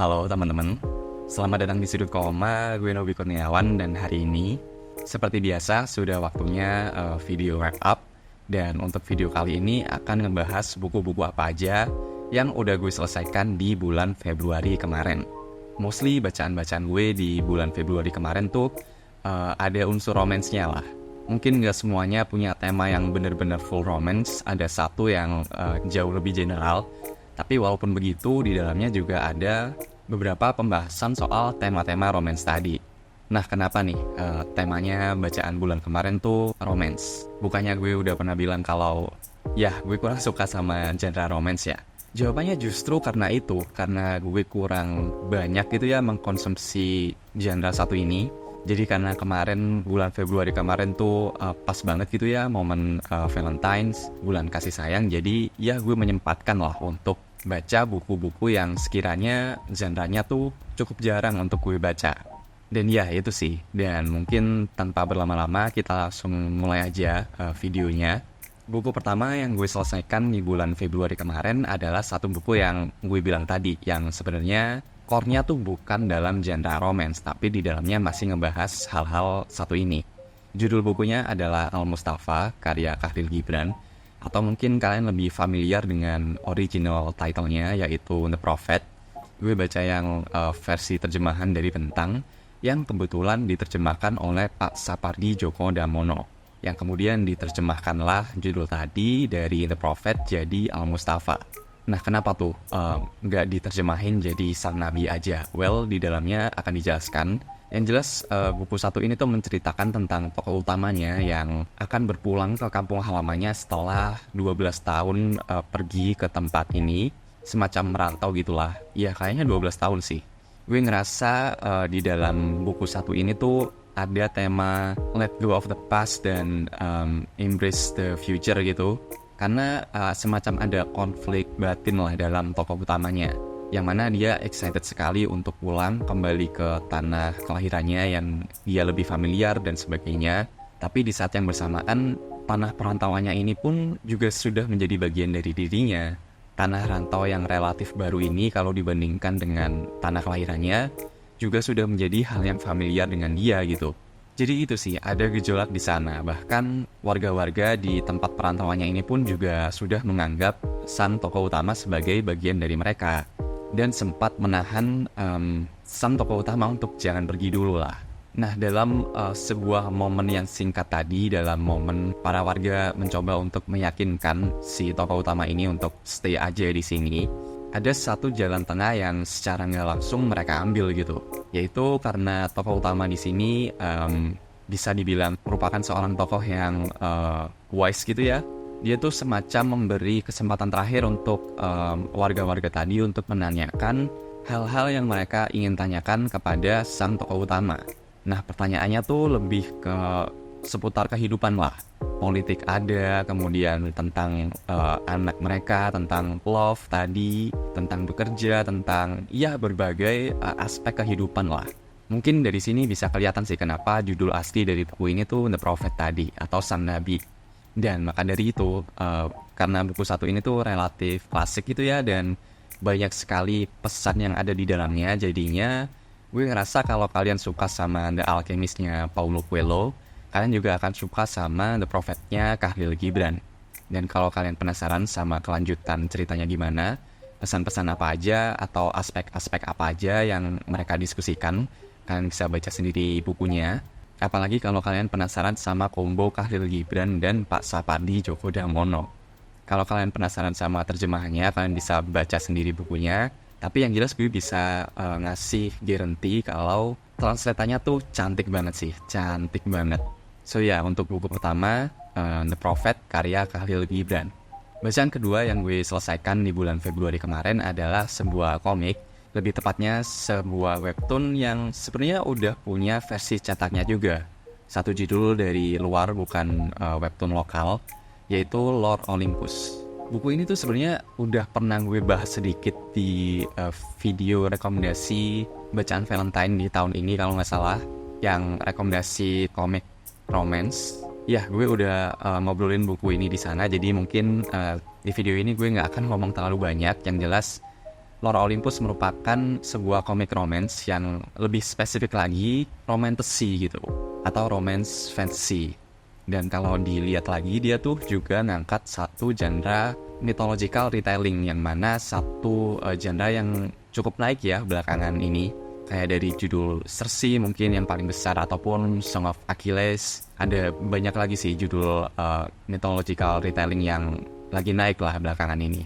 Halo teman-teman, selamat datang di Sudut Koma, gue Nobi Kurniawan dan hari ini seperti biasa sudah waktunya video wrap up. Dan untuk video kali ini akan ngebahas buku-buku apa aja yang udah gue selesaikan di bulan Februari kemarin. Mostly bacaan-bacaan gue di bulan Februari kemarin tuh ada unsur romansnya lah. Mungkin gak semuanya punya tema yang bener-bener full romance, ada satu yang jauh lebih general. Tapi walaupun begitu, di dalamnya juga ada beberapa pembahasan soal tema-tema romance tadi. Nah, kenapa nih temanya bacaan bulan kemarin tuh romance? Bukannya gue udah pernah bilang kalau ya gue kurang suka sama genre romance ya? Jawabannya justru karena itu, karena gue kurang banyak gitu ya mengkonsumsi genre satu ini. Jadi karena kemarin bulan Februari kemarin tuh pas banget gitu ya momen Valentine's, bulan kasih sayang. Jadi ya gue menyempatkan lah untuk baca buku-buku yang sekiranya genre-nya tuh cukup jarang untuk gue baca. Dan ya itu sih. Dan mungkin tanpa berlama-lama kita langsung mulai aja videonya. Buku pertama yang gue selesaikan di bulan Februari kemarin adalah satu buku yang gue bilang tadi, yang sebenarnya core-nya tuh bukan dalam genre romance, tapi di dalamnya masih ngebahas hal-hal satu ini. Judul bukunya adalah Al-Mustafa, karya Khalil Gibran. Atau mungkin kalian lebih familiar dengan original title-nya, yaitu The Prophet. Gue baca yang versi terjemahan dari Bentang, yang kebetulan diterjemahkan oleh Pak Sapardi Djoko Damono. Yang kemudian diterjemahkanlah judul tadi dari The Prophet jadi Al-Mustafa. Nah, kenapa tuh nggak diterjemahin jadi Sang Nabi aja? Well, di dalamnya akan dijelaskan. Yang jelas buku satu ini tuh menceritakan tentang tokoh utamanya yang akan berpulang ke kampung halamannya setelah 12 tahun pergi ke tempat ini. Semacam merantau gitulah. Ya, kayaknya 12 tahun sih. Gue ngerasa di dalam buku satu ini tuh ada tema let go of the past dan embrace the future gitu. Karena semacam ada konflik batin lah dalam tokoh utamanya, yang mana dia excited sekali untuk pulang kembali ke tanah kelahirannya yang dia lebih familiar dan sebagainya. Tapi di saat yang bersamaan, tanah perantauannya ini pun juga sudah menjadi bagian dari dirinya. Tanah rantau yang relatif baru ini kalau dibandingkan dengan tanah kelahirannya juga sudah menjadi hal yang familiar dengan dia gitu. Jadi itu sih, ada gejolak di sana. Bahkan warga-warga di tempat perantauannya ini pun juga sudah menganggap sang tokoh utama sebagai bagian dari mereka. Dan sempat menahan sang tokoh utama untuk jangan pergi dulu lah. Nah, dalam sebuah momen yang singkat tadi, dalam momen para warga mencoba untuk meyakinkan si tokoh utama ini untuk stay aja di sini, ada satu jalan tengah yang secara nggak langsung mereka ambil gitu, yaitu karena tokoh utama di sini bisa dibilang merupakan seorang tokoh yang wise gitu ya. Dia tuh semacam memberi kesempatan terakhir untuk warga-warga tadi untuk menanyakan hal-hal yang mereka ingin tanyakan kepada sang tokoh utama. Nah, pertanyaannya tuh lebih ke seputar kehidupan lah. Politik ada, kemudian tentang anak mereka, tentang love tadi, tentang bekerja, tentang ya berbagai aspek kehidupan lah. Mungkin dari sini bisa kelihatan sih kenapa judul asli dari buku ini tuh The Prophet tadi, atau Sang Nabi. Dan maka dari itu, karena buku satu ini tuh relatif klasik gitu ya, dan banyak sekali pesan yang ada di dalamnya, jadinya gue ngerasa kalau kalian suka sama The Alchemist-nya Paulo Coelho, kalian juga akan suka sama The Prophet-nya Khalil Gibran. Dan kalau kalian penasaran sama kelanjutan ceritanya gimana, pesan-pesan apa aja atau aspek-aspek apa aja yang mereka diskusikan, kalian bisa baca sendiri bukunya. Apalagi kalau kalian penasaran sama kombo Khalil Gibran dan Pak Sapardi Djoko Damono. Kalau kalian penasaran sama terjemahannya, kalian bisa baca sendiri bukunya. Tapi yang jelas gue bisa ngasih guarantee kalau translatannya tuh cantik banget sih, cantik banget. So ya, untuk buku pertama, The Prophet, karya Khalil Gibran. Bacaan kedua yang gue selesaikan di bulan Februari kemarin adalah sebuah komik, lebih tepatnya sebuah webtoon yang sebenarnya udah punya versi cetaknya juga. Satu judul dari luar, bukan webtoon lokal, yaitu Lord Olympus. Buku ini tuh sebenarnya udah pernah gue bahas sedikit di video rekomendasi bacaan Valentine di tahun ini kalau nggak salah, yang rekomendasi komik romance. Ya, gue udah ngobrolin buku ini di sana, jadi mungkin di video ini gue nggak akan ngomong terlalu banyak. Yang jelas Lore Olympus merupakan sebuah komik romance yang lebih spesifik lagi romantasy gitu, atau romance fantasy. Dan kalau dilihat lagi, dia tuh juga ngangkat satu genre mythological retelling, yang mana satu genre yang cukup naik ya belakangan ini. Kayak dari judul Circe mungkin yang paling besar, ataupun Song of Achilles. Ada banyak lagi sih judul mythological retelling yang lagi naik lah belakangan ini.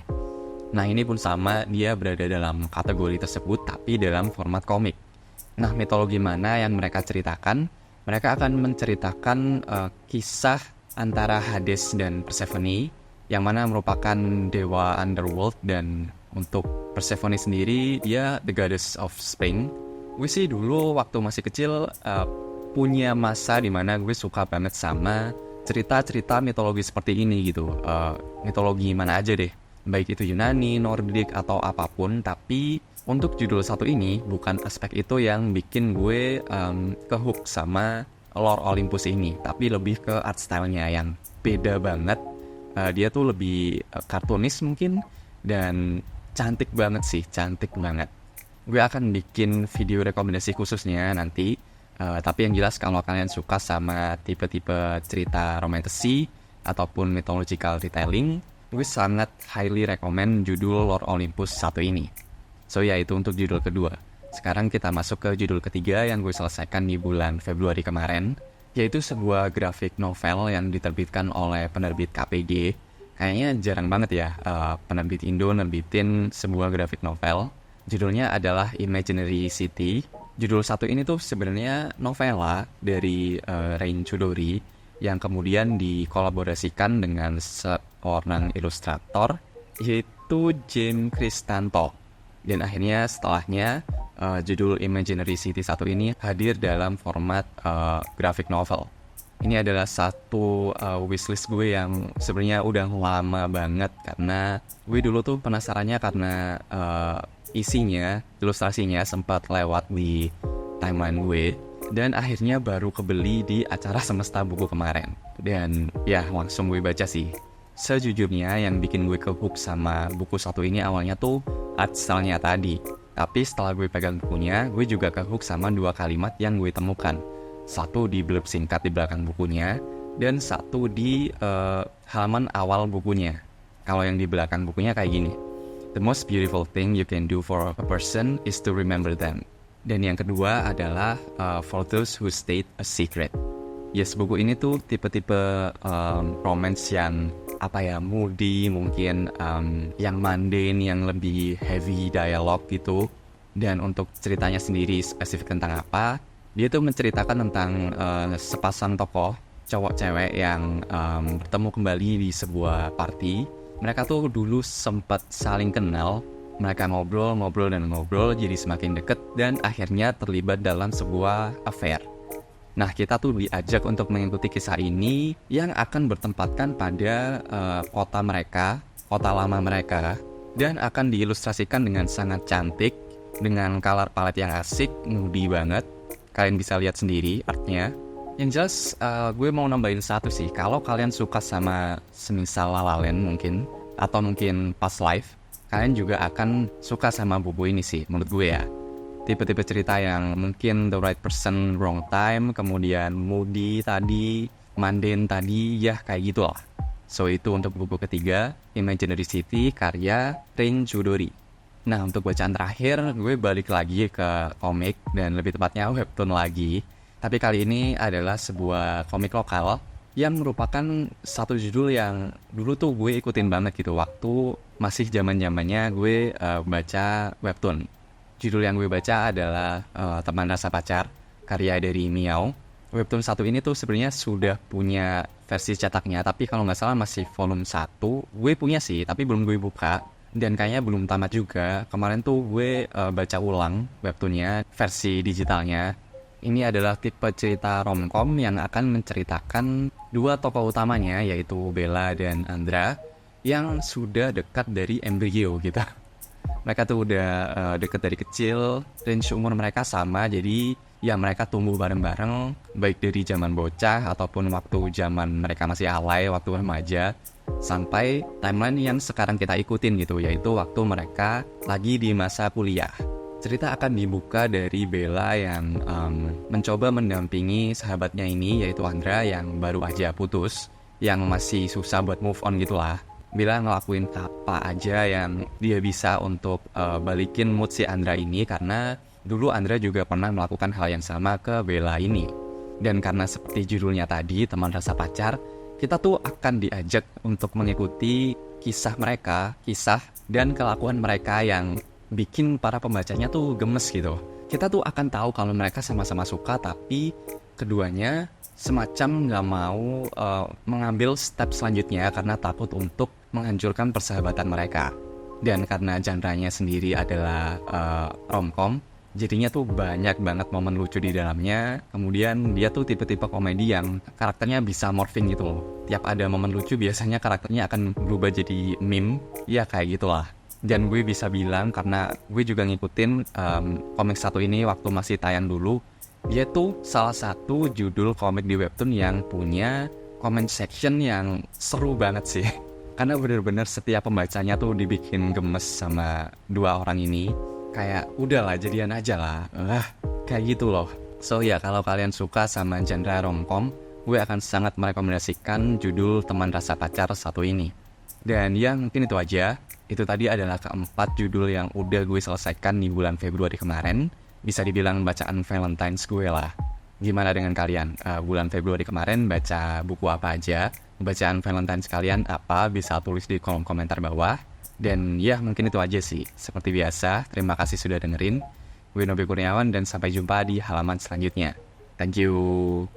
Nah ini pun sama, dia berada dalam kategori tersebut tapi dalam format komik. Nah mitologi mana yang mereka ceritakan? Mereka akan menceritakan kisah antara Hades dan Persephone, yang mana merupakan dewa underworld. Dan untuk Persephone sendiri, dia the goddess of spring. Gue sih dulu waktu masih kecil punya masa dimana gue suka banget sama cerita-cerita mitologi seperti ini gitu. Mitologi mana aja deh, baik itu Yunani, Nordik, atau apapun. Tapi untuk judul satu ini, bukan aspek itu yang bikin gue kehook sama Lore Olympus ini, tapi lebih ke art style-nya yang beda banget. Dia tuh lebih kartunis mungkin, dan cantik banget sih, cantik banget. Gue akan bikin video rekomendasi khususnya nanti. Tapi yang jelas kalau kalian suka sama tipe-tipe cerita romantasy ataupun mythological retelling, gue sangat highly recommend judul Lore Olympus satu ini. So ya, itu untuk judul kedua. Sekarang kita masuk ke judul ketiga yang gue selesaikan di bulan Februari kemarin, yaitu sebuah graphic novel yang diterbitkan oleh penerbit KPG. Kayaknya jarang banget ya penerbit Indo nerbitin sebuah graphic novel. Judulnya adalah Imaginary City. Judul satu ini tuh sebenarnya novela dari Rain Chudori yang kemudian dikolaborasikan dengan seorang ilustrator, yaitu James Kristanto. Dan akhirnya setelahnya judul Imaginary City 1 ini hadir dalam format graphic novel. Ini adalah satu wishlist gue yang sebenarnya udah lama banget, karena gue dulu tuh penasarannya karena isinya, ilustrasinya sempat lewat di timeline gue, dan akhirnya baru kebeli di acara Semesta Buku kemarin. Dan ya langsung gue baca sih. Sejujurnya yang bikin gue kehook sama buku satu ini awalnya tuh art style-nya tadi. Tapi setelah gue pegang bukunya, gue juga kehook sama dua kalimat yang gue temukan. Satu di blurb singkat di belakang bukunya, dan satu di halaman awal bukunya. Kalau yang di belakang bukunya kayak gini: "The most beautiful thing you can do for a person is to remember them." Dan yang kedua adalah "For those who stayed a secret." Yes, buku ini tuh tipe-tipe romance yang moody, mungkin yang mundane, yang lebih heavy dialogue gitu. Dan untuk ceritanya sendiri spesifik tentang apa, dia tuh menceritakan tentang sepasang tokoh cowok-cewek yang bertemu kembali di sebuah party. Mereka tuh dulu sempat saling kenal, mereka ngobrol, jadi semakin deket, dan akhirnya terlibat dalam sebuah affair. Nah, kita tuh diajak untuk mengikuti kisah ini yang akan bertempatkan pada kota mereka, kota lama mereka, dan akan diilustrasikan dengan sangat cantik, dengan color palette yang asik, moody banget. Kalian bisa lihat sendiri artnya. Yang jelas gue mau nambahin satu sih, kalau kalian suka sama semisal La La Land mungkin, atau mungkin Past Life, kalian juga akan suka sama buku ini sih menurut gue ya. Tipe-tipe cerita yang mungkin the right person, wrong time, kemudian moody tadi, mundane tadi, ya kayak gitu lah. So itu untuk buku ketiga, Imaginary City karya Rain Chudori. Nah untuk bacaan terakhir, gue balik lagi ke komik, dan lebih tepatnya webtoon lagi. Tapi kali ini adalah sebuah komik lokal yang merupakan satu judul yang dulu tuh gue ikutin banget gitu waktu masih zaman-zamannya gue baca webtoon. Judul yang gue baca adalah Teman Rasa Pacar, karya dari Miao. Webtoon satu ini tuh sebenarnya sudah punya versi cetaknya, tapi kalau nggak salah masih volume 1. Gue punya sih, tapi belum gue buka, dan kayaknya belum tamat juga. Kemarin tuh gue baca ulang webtoonnya, versi digitalnya. Ini adalah tipe cerita romcom yang akan menceritakan dua tokoh utamanya, yaitu Bella dan Andra, yang sudah dekat dari embrio gitu. Mereka tuh udah deket dari kecil, range umur mereka sama, jadi ya mereka tumbuh bareng-bareng, baik dari zaman bocah ataupun waktu zaman mereka masih alay, waktu remaja. sampai timeline yang sekarang kita ikutin gitu, yaitu waktu mereka lagi di masa kuliah. Cerita akan dibuka dari Bella yang mencoba mendampingi sahabatnya ini, yaitu Andra yang baru aja putus, yang masih susah buat move on gitulah. Bella ngelakuin apa aja yang dia bisa untuk balikin mood si Andra ini, karena dulu Andra juga pernah melakukan hal yang sama ke Bella ini. Dan karena seperti judulnya tadi, teman rasa pacar, kita tuh akan diajak untuk mengikuti kisah mereka, kisah dan kelakuan mereka yang bikin para pembacanya tuh gemes gitu. Kita tuh akan tahu kalau mereka sama-sama suka, tapi keduanya semacam nggak mau mengambil step selanjutnya karena takut untuk menghancurkan persahabatan mereka. Dan karena genre-nya sendiri adalah romcom, jadinya tuh banyak banget momen lucu di dalamnya. Kemudian dia tuh tipe-tipe komedi yang karakternya bisa morphing gitu loh. Tiap ada momen lucu biasanya karakternya akan berubah jadi meme, ya kayak gitulah. Dan gue bisa bilang karena gue juga ngikutin komik satu ini waktu masih tayang dulu. Dia tuh salah satu judul komik di webtoon yang punya comment section yang seru banget sih. Karena bener-bener setiap pembacanya tuh dibikin gemes sama dua orang ini. Kayak udahlah jadian aja lah. Kayak gitu loh. So ya, kalau kalian suka sama genre romcom, gue akan sangat merekomendasikan judul Teman Rasa Pacar satu ini. Dan ya mungkin itu aja. Itu tadi adalah keempat judul yang udah gue selesaikan di bulan Februari kemarin. Bisa dibilang bacaan Valentine's gue lah. Gimana dengan kalian? Bulan Februari kemarin baca buku apa aja? Bacaan Valentine's kalian apa? Bisa tulis di kolom komentar bawah. Dan ya mungkin itu aja sih. Seperti biasa, terima kasih sudah dengerin. Gue Nobby Kurniawan dan sampai jumpa di halaman selanjutnya. Thank you.